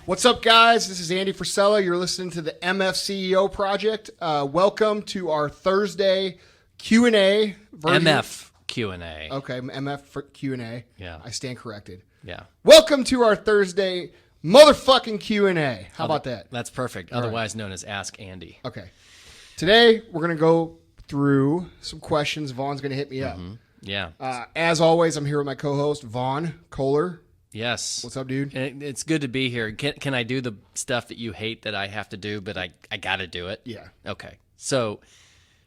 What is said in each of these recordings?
What's up, guys? This is Andy Frisella. You're listening to the MFCEO Project. Welcome to our Thursday Q&A version. MFQA. Okay, MF for Q&A. Yeah. I stand corrected. Yeah. Welcome to our Thursday motherfucking Q&A. How about that? That's perfect. Otherwise known as Ask Andy. Okay. Today, we're going to go through some questions. Vaughn's going to hit me up. Yeah. As always, I'm here with my co-host, Vaughn Kohler. Yes. What's up, dude? It's good to be here. Can I do the stuff that you hate that I have to do, but I got to do it? Yeah. Okay. So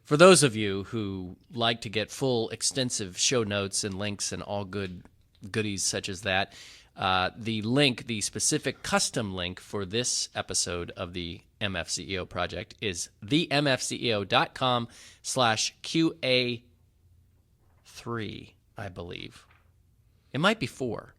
for those of you who like to get full, extensive show notes and links and all goodies such as that, the specific custom link for this episode of the MFCEO Project is themfceo.com/QA3, I believe. It might be 4.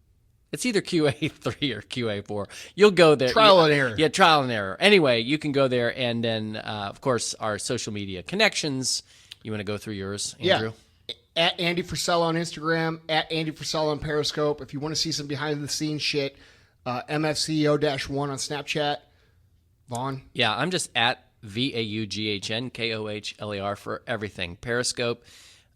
It's either QA3 or QA4. You'll go there. Trial and error. Yeah, trial and error. Anyway, you can go there, and then, of course, our social media connections. You want to go through yours, Andrew? Yeah. At Andy Frisella on Instagram, at Andy Frisella on Periscope. If you want to see some behind-the-scenes shit, MFCEO-1 on Snapchat. Vaughn? Yeah, I'm just at VAUGHNKOHLER for everything. Periscope,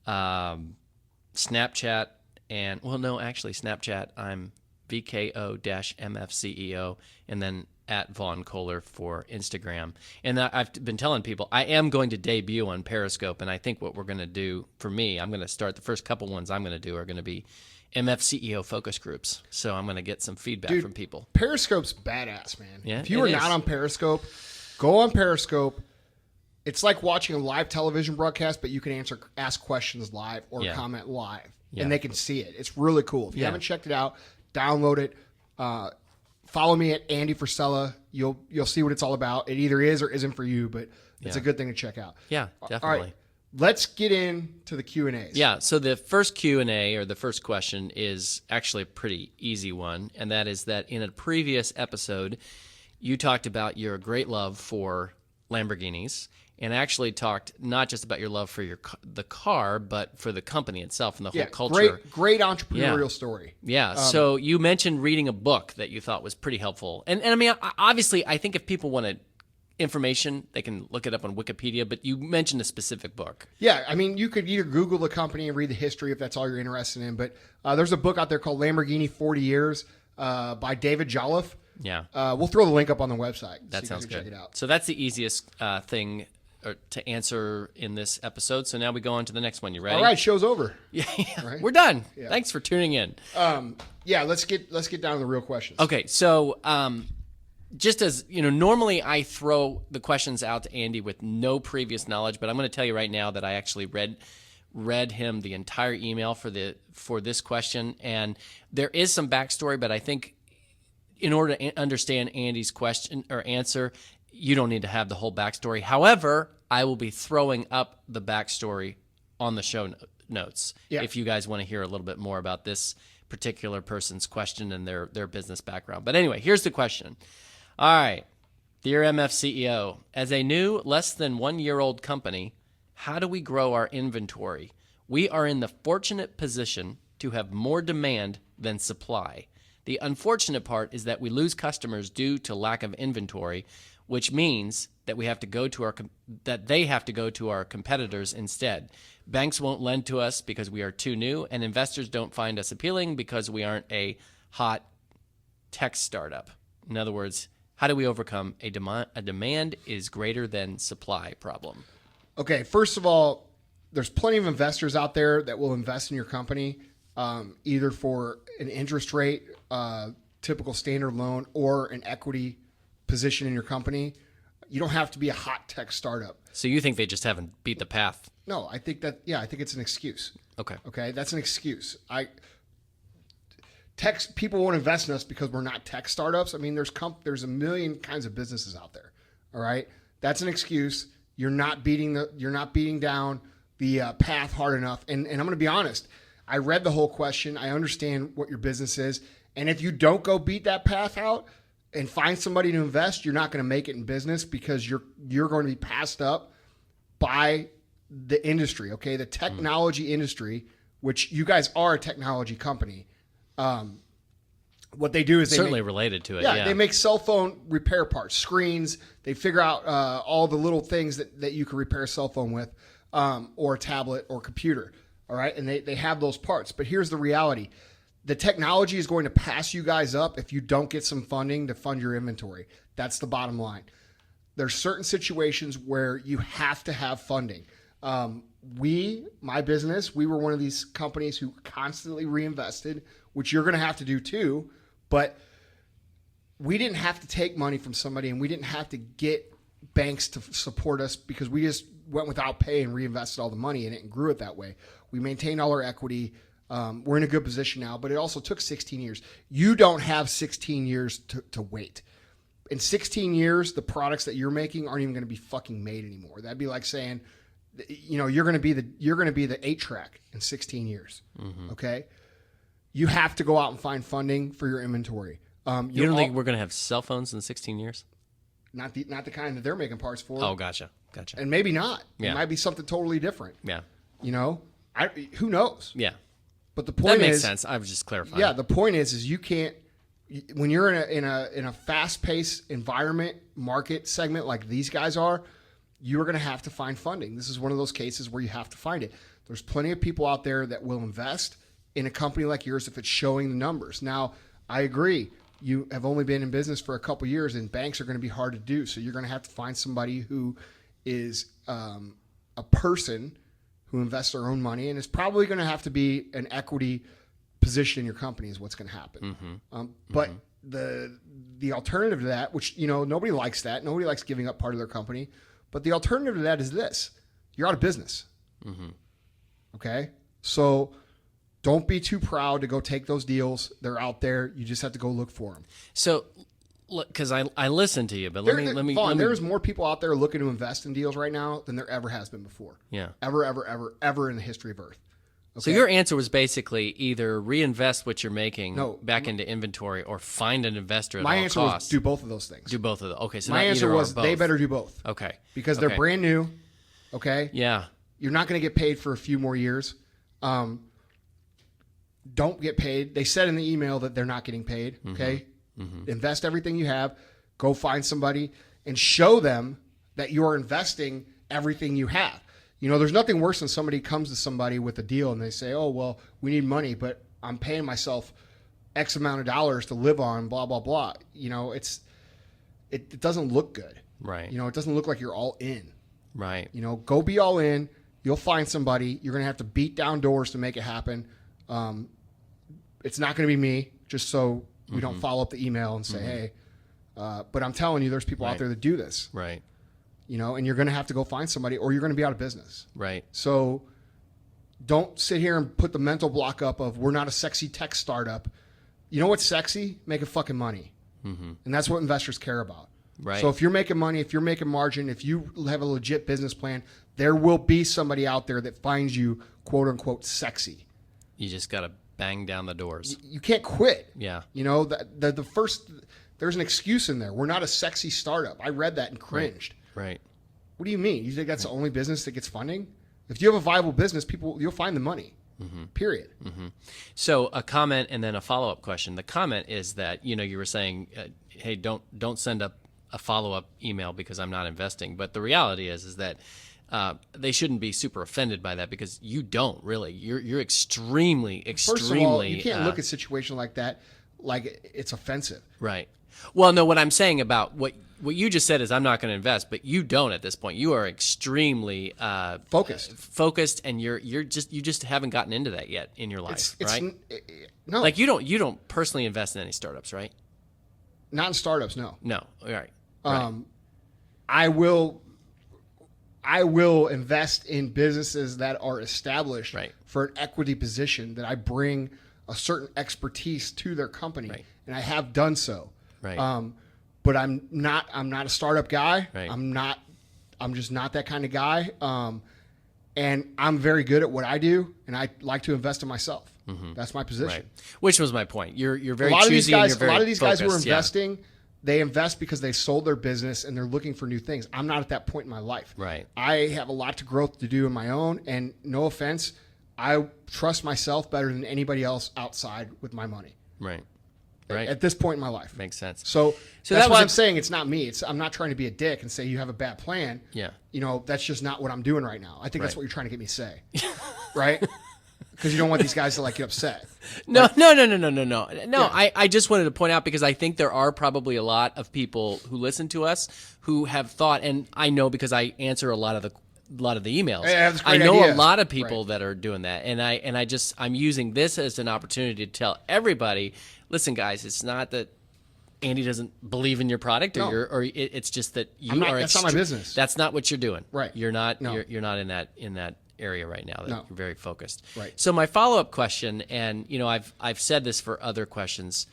Snapchat, and, well, no, actually, Snapchat, I'm VKO-MFCEO, and then at Vaughn Kohler for Instagram. And I've been telling people I am going to debut on Periscope, and I think what we're going to do, for me, I'm going to start, the first couple ones I'm going to do are going to be MFCEO focus groups. So I'm going to get some feedback from people. Periscope's badass, man. Yeah, if you are not on Periscope, go on Periscope. It's like watching a live television broadcast, but you can ask questions live or comment live, and they can see it. It's really cool. If you haven't checked it out, download it. Follow me at Andy Frisella. You'll see what it's all about. It either is or isn't for you, but it's a good thing to check out. Yeah, definitely. All right, let's get into the Q&As. Yeah, so the first Q&A, or the first question, is actually a pretty easy one, and that is that in a previous episode, you talked about your great love for Lamborghinis, and actually talked not just about your love for the car, but for the company itself and the whole culture. Great entrepreneurial story. Yeah. So you mentioned reading a book that you thought was pretty helpful, and I mean, obviously, I think if people wanted information, they can look it up on Wikipedia. But you mentioned a specific book. Yeah, I mean, you could either Google the company and read the history if that's all you're interested in. But there's a book out there called Lamborghini 40 Years by David Jolliffe. Yeah. We'll throw the link up on the website. That sounds good. Check it out. So that's the easiest thing to answer in this episode. So now we go on to the next one. You ready? All right, show's over. Yeah, right? We're done. Yeah. Thanks for tuning in. Let's get down to the real questions. Okay, so just as you know, normally I throw the questions out to Andy with no previous knowledge, but I'm going to tell you right now that I actually read him the entire email for this question, and there is some backstory, but I think in order to understand Andy's question or answer, you don't need to have the whole backstory. However, I will be throwing up the backstory on the show notes if you guys want to hear a little bit more about this particular person's question and their business background. But anyway, here's the question. All right, dear MFCEO, as a new, less than 1-year-old company, how do we grow our inventory? We are in the fortunate position to have more demand than supply. The unfortunate part is that we lose customers due to lack of inventory, which means that they have to go to our competitors instead. Banks won't lend to us because we are too new, and investors don't find us appealing because we aren't a hot tech startup. In other words, how do we overcome a demand is greater than supply problem? Okay, first of all, there's plenty of investors out there that will invest in your company, either for an interest rate, typical standard loan, or an equity position in your company. You don't have to be a hot tech startup. So you think they just haven't beat the path? No, I think it's an excuse. Okay, that's an excuse. People won't invest in us because we're not tech startups. I mean, there's a million kinds of businesses out there. All right, that's an excuse. You're not beating down the path hard enough. And I'm going to be honest. I read the whole question. I understand what your business is, and if you don't go beat that path out and find somebody to invest, you're not going to make it in business because you're going to be passed up by the industry, okay? The technology industry, which you guys are a technology company. what they do is certainly related to it. Yeah, they make cell phone repair parts, screens. They figure out all the little things that you can repair a cell phone with, or a tablet or computer. All right, and they have those parts. But here's the reality: the technology is going to pass you guys up if you don't get some funding to fund your inventory. That's the bottom line. There's certain situations where you have to have funding. My business, we were one of these companies who constantly reinvested, which you're going to have to do too. But we didn't have to take money from somebody, and we didn't have to get banks to support us because we just went without pay and reinvested all the money in it and grew it that way. We maintained all our equity. We're in a good position now, but it also took 16 years. You don't have 16 years to wait. In 16 years, the products that you're making aren't even going to be fucking made anymore. That'd be like saying, you're going to be the 8-track in 16 years. Mm-hmm. Okay. You have to go out and find funding for your inventory. You don't think we're going to have cell phones in 16 years? Not the kind that they're making parts for. Oh, gotcha. And maybe not. Yeah. It might be something totally different. Yeah. Who knows? Yeah. But the point that makes sense. I was just clarifying. Yeah. The point is you can't, when you're in a fast-paced environment market segment like these guys are, you're going to have to find funding. This is one of those cases where you have to find it. There's plenty of people out there that will invest in a company like yours if it's showing the numbers. Now, I agree. You have only been in business for a couple of years, and banks are going to be hard to do. So you're going to have to find somebody who is a person who invests their own money, and it's probably going to have to be an equity position in your company is what's going to happen. Mm-hmm. But the alternative to that, which nobody likes that. Nobody likes giving up part of their company. But the alternative to that is this: you're out of business. Mm-hmm. Okay, so don't be too proud to go take those deals. They're out there. You just have to go look for them. So, because I listen to you, but let me. There's more people out there looking to invest in deals right now than there ever has been before. Yeah. Ever in the history of Earth. Okay? So your answer was basically either reinvest what you're making back into inventory or find an investor at all costs. My answer was do both of those things. Do both of them. Okay, so my answer was both. They better do both. Okay. Because they're brand new. Okay? Yeah. You're not going to get paid for a few more years. Don't get paid. They said in the email that they're not getting paid. Okay? Mm-hmm. Invest everything you have. Go find somebody and show them that you're investing everything you have. There's nothing worse than somebody comes to somebody with a deal and they say, oh, well, we need money, but I'm paying myself X amount of dollars to live on, blah, blah, blah. It doesn't look good. Right. It doesn't look like you're all in. Right. Go be all in. You'll find somebody. You're going to have to beat down doors to make it happen. It's not going to be me, just so we don't follow up the email and say, hey, but I'm telling you, there's people out there that do this. Right. And you're going to have to go find somebody or you're going to be out of business. Right. So don't sit here and put the mental block up of we're not a sexy tech startup. You know what's sexy? Making fucking money. Mm-hmm. And that's what investors care about. Right. So if you're making money, if you're making margin, if you have a legit business plan, there will be somebody out there that finds you quote unquote sexy. You just got to bang down the doors. You can't quit. Yeah. The first, there's an excuse in there. We're not a sexy startup. I read that and cringed. Right. What do you mean? You think that's the only business that gets funding? If you have a viable business, you'll find the money. Mm-hmm. Period. Mm-hmm. So a comment and then a follow-up question. The comment is that you were saying, hey, don't send up a follow-up email because I'm not investing. But the reality is that they shouldn't be super offended by that because you don't really. You're extremely. First of all, you can't look at a situation like that like it's offensive. Right. Well, no. What I'm saying about what you just said is I'm not going to invest, but you don't at this point. You are extremely focused, and you just haven't gotten into that yet in your life, right? No, like you don't personally invest in any startups, right? Not in startups, no. No, all right. I will invest in businesses that are established for an equity position that I bring a certain expertise to their company, and I have done so. Right. But I'm not a startup guy. Right. I'm just not that kind of guy. And I'm very good at what I do, and I like to invest in myself. Mm-hmm. That's my position. Right. Which was my point. You're very choosy. A lot of these guys who are investing, they invest because they sold their business and they're looking for new things. I'm not at that point in my life. Right. I have a lot of growth to do in my own, and no offense, I trust myself better than anybody else outside with my money. Right. Right. At this point in my life. Makes sense. So that that's was why a- I'm saying it's not me. I'm not trying to be a dick and say you have a bad plan. Yeah. That's just not what I'm doing right now. I think that's Right. what you're trying to get me to say. Right? Because you don't want these guys to get upset. No. I just wanted to point out because I think there are probably a lot of people who listen to us who have thought, and I know because I answer a lot of the emails. Yeah, that's a great I know idea. a lot of people Right. that are doing that, and I'm using this as an opportunity to tell everybody, listen, guys, it's not that Andy doesn't believe in your product it's just that that's not my business. That's not what you're doing. Right. You're not. No. You're not in that area right now. No. You're very focused. Right. So my follow-up question, and I've said this for other questions,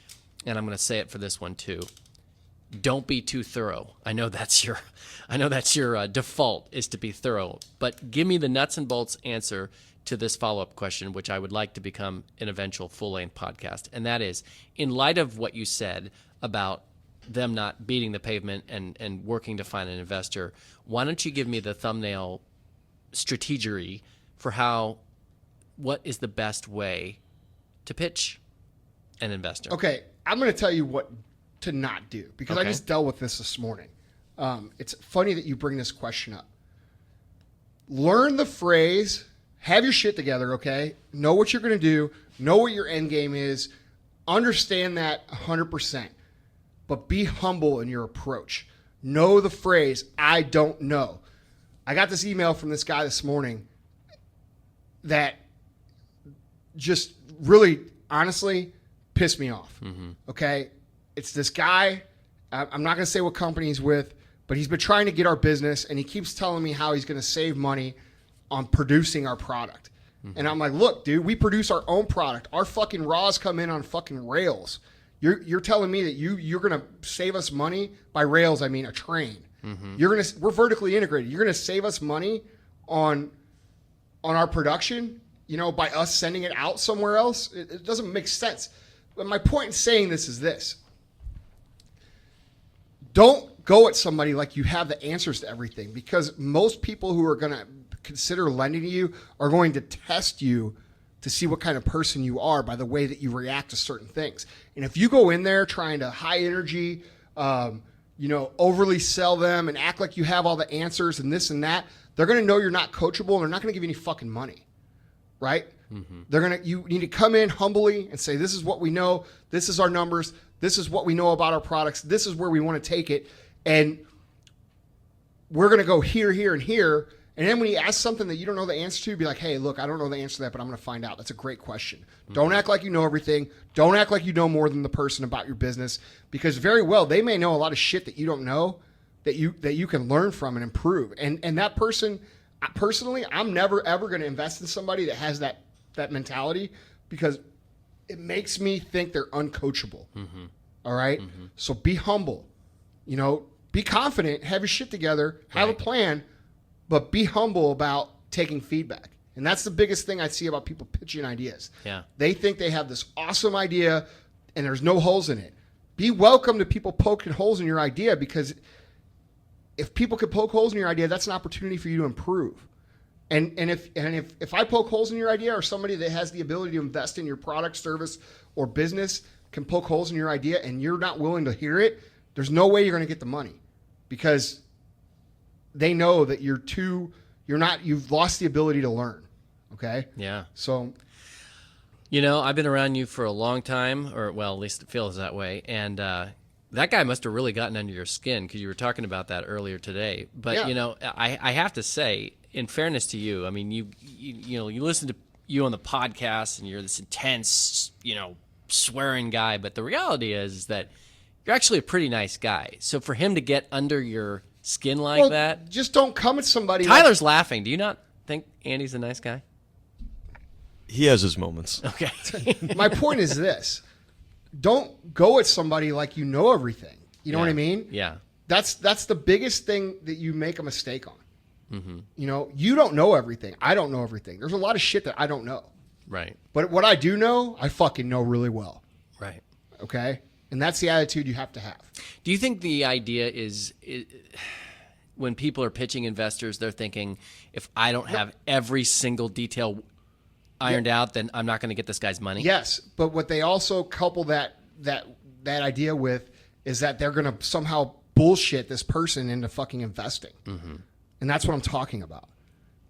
and I'm going to say it for this one too. Don't be too thorough. I know that's your default is to be thorough, but give me the nuts and bolts answer to this follow-up question, which I would like to become an eventual full-length podcast. And that is, in light of what you said about them not beating the pavement and working to find an investor, why don't you give me the thumbnail strategy for what is the best way to pitch an investor? Okay, I'm going to tell you what to not do because I Okay. just dealt with this morning. It's funny that you bring this question up. Learn the phrase, have your shit together, okay? Know what you're going to do, know what your end game is, understand that 100%, but be humble in your approach. Know the phrase, I don't know. I got this email from this guy this morning that just really, honestly, pissed me off. Okay? It's this guy. I'm not going to say what company he's with, but he's been trying to get our business, and he keeps telling me how he's going to save money on producing our product. And I'm like, look, dude, we produce our own product. Our fucking raws come in on fucking rails. You're telling me that you're going to save us money by rails? I mean a train. We're vertically integrated. You're going to save us money on our production, by us sending it out somewhere else? It doesn't make sense. But my point in saying this is this. Don't go at somebody like you have the answers to everything, because most people who are going to consider lending to you are going to test you to see what kind of person you are by the way that you react to certain things. And if you go in there trying to high energy, overly sell them and act like you have all the answers and this and that, they're going to know you're not coachable, and they're not going to give you any fucking money, right? You need to come in humbly and say, this is what we know. This is our numbers. This is what we know about our products. This is where we want to take it. And we're going to go here, here, and here. And then when you ask something that you don't know the answer to, be like, hey, look, I don't know the answer to that, but I'm going to find out. That's a great question. Don't act like you know everything. Don't act like you know more than the person about your business, because very well, they may know a lot of shit that you don't know that you can learn from and improve. And that person, personally, I'm never, ever going to invest in somebody that has that mentality, because it makes me think they're uncoachable. All right? So be humble. Be confident, have your shit together, have a plan, but be humble about taking feedback. And that's the biggest thing I see about people pitching ideas. Yeah. They think they have this awesome idea and there's no holes in it. Be welcome to people poking holes in your idea, because if people could poke holes in your idea, that's an opportunity for you to improve. And if I poke holes in your idea, or somebody that has the ability to invest in your product, service, or business can poke holes in your idea, and you're not willing to hear it, there's no way you're going to get the money, because they know that you've lost the ability to learn. Okay? Yeah. So, I've been around you for a long time, or well, at least it feels that way. And that guy must have really gotten under your skin, because you were talking about that earlier today. But Yeah. I have to say, in fairness to you, I mean, you listen to you on the podcast, and you're this intense, swearing guy. But the reality is that you're actually a pretty nice guy. So for him to get under your skin like that, just don't come at somebody. Tyler's laughing. Do you not think Andy's a nice guy? He has his moments. Okay. My point is this. Don't go at somebody like you know everything. You know what I mean? Yeah. That's the biggest thing that you make a mistake on. You don't know everything. I don't know everything. There's a lot of shit that I don't know. Right. But what I do know, I fucking know really well. Right. Okay? And that's the attitude you have to have. Do you think the idea is when people are pitching investors, they're thinking, if I don't have every single detail ironed out, then I'm not going to get this guy's money? Yes, but what they also couple that that idea with is that they're going to somehow bullshit this person into fucking investing. And that's what I'm talking about.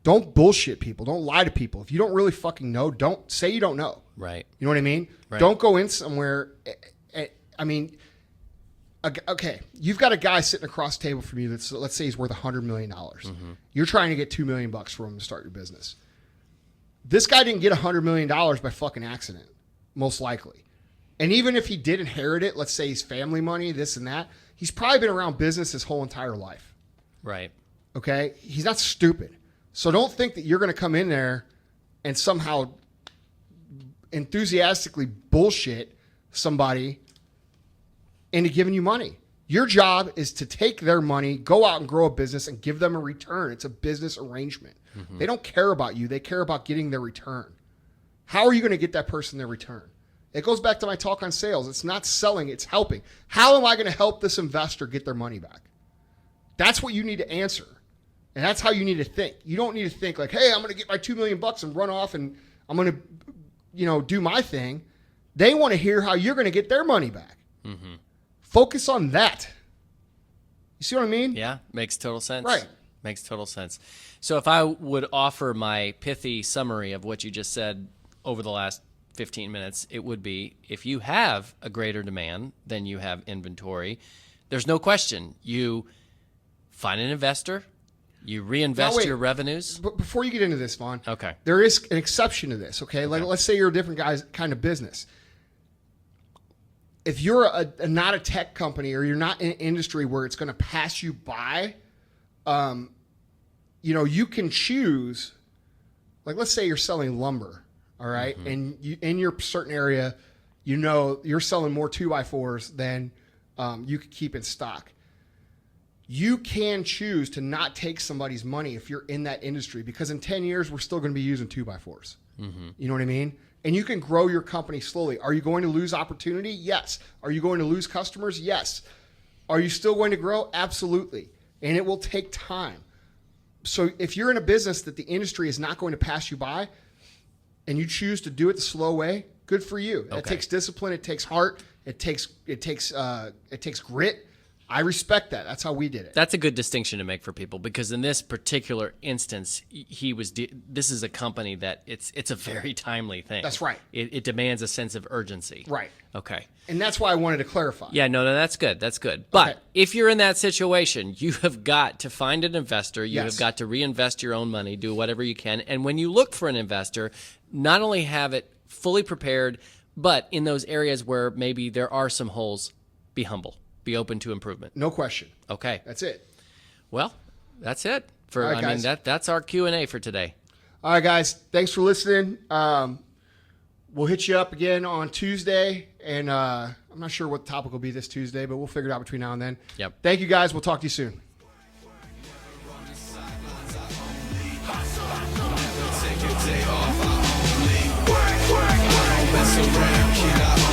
Don't bullshit people. Don't lie to people. If you don't really fucking know, don't say you don't know. Right. You know what I mean? Right. Don't go in somewhere. I mean, okay, you've got a guy sitting across the table from you that's, let's say he's worth $100 million. You're trying to get $2 million from him to start your business. This guy didn't get $100 million by fucking accident, most likely. And even if he did inherit it, let's say he's family money, this and that, he's probably been around business his whole entire life. Right. Okay? He's not stupid. So don't think that you're going to come in there and somehow enthusiastically bullshit somebody into giving you money. Your job is to take their money, go out and grow a business, and give them a return. It's a business arrangement. They don't care about you. They care about getting their return. How are you going to get that person their return? It goes back to my talk on sales. It's not selling, it's helping. How am I going to help this investor get their money back? That's what you need to answer. And that's how you need to think. You don't need to think like, hey, I'm going to get my $2 million and run off and I'm going to, do my thing. They want to hear how you're going to get their money back. Focus on that. You see what I mean? Yeah, makes total sense. Right. Makes total sense. So if I would offer my pithy summary of what you just said over the last 15 minutes, it would be, if you have a greater demand than you have inventory, there's no question. You find an investor, you reinvest your revenues. But before you get into this, Vaughn, Okay. there is an exception to this, okay? Like, let's say you're a different kind of business. If you're not a tech company or you're not in an industry where it's going to pass you by, you can choose, like let's say you're selling lumber, all right? And in your certain area, you're selling more 2x4s than you could keep in stock. You can choose to not take somebody's money if you're in that industry, because in 10 years, we're still going to be using 2x4s. You know what I mean? And you can grow your company slowly. Are you going to lose opportunity? Yes. Are you going to lose customers? Yes. Are you still going to grow? Absolutely. And it will take time. So if you're in a business that the industry is not going to pass you by and you choose to do it the slow way, good for you. It takes discipline. It takes heart. It takes grit. I respect that. That's how we did it. That's a good distinction to make for people, because in this particular instance, this is a company that it's a very timely thing. That's right. It demands a sense of urgency. Right. Okay. And that's why I wanted to clarify. Yeah, no, that's good. That's good. But if you're in that situation, you have got to find an investor. You have got to reinvest your own money, do whatever you can. And when you look for an investor, not only have it fully prepared, but in those areas where maybe there are some holes, be humble. Be open to improvement. No question. Okay. That's it. Well, that's it. All right, guys. That's our Q&A for today. All right, guys. Thanks for listening. We'll hit you up again on Tuesday, and I'm not sure what the topic will be this Tuesday, but we'll figure it out between now and then. Yep. Thank you, guys. We'll talk to you soon. Mess around, kid,